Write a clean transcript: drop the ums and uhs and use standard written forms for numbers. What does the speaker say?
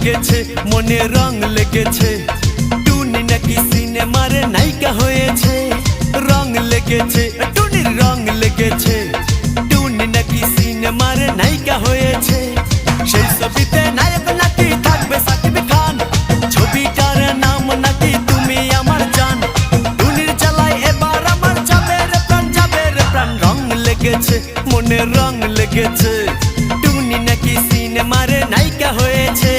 লেগেছে মনে রং লেগেছে টুনি নাকি সিনেমার নায়িকা হয়েছে রং লেগেছে টুনির রং লেগেছে টুনি নাকি সিনেমার নায়িকা হয়েছে সেই ছবিতে নায়ক নাকি থাকবে সাকিব খান ছবিটার নাম নাকি তুমি আমার জান টুনির জ্বালায় এবার আমার যাবে রে প্রাণ রং লেগেছে মনে রং লেগেছে টুনি নাকি সিনেমার নায়িকা হয়েছে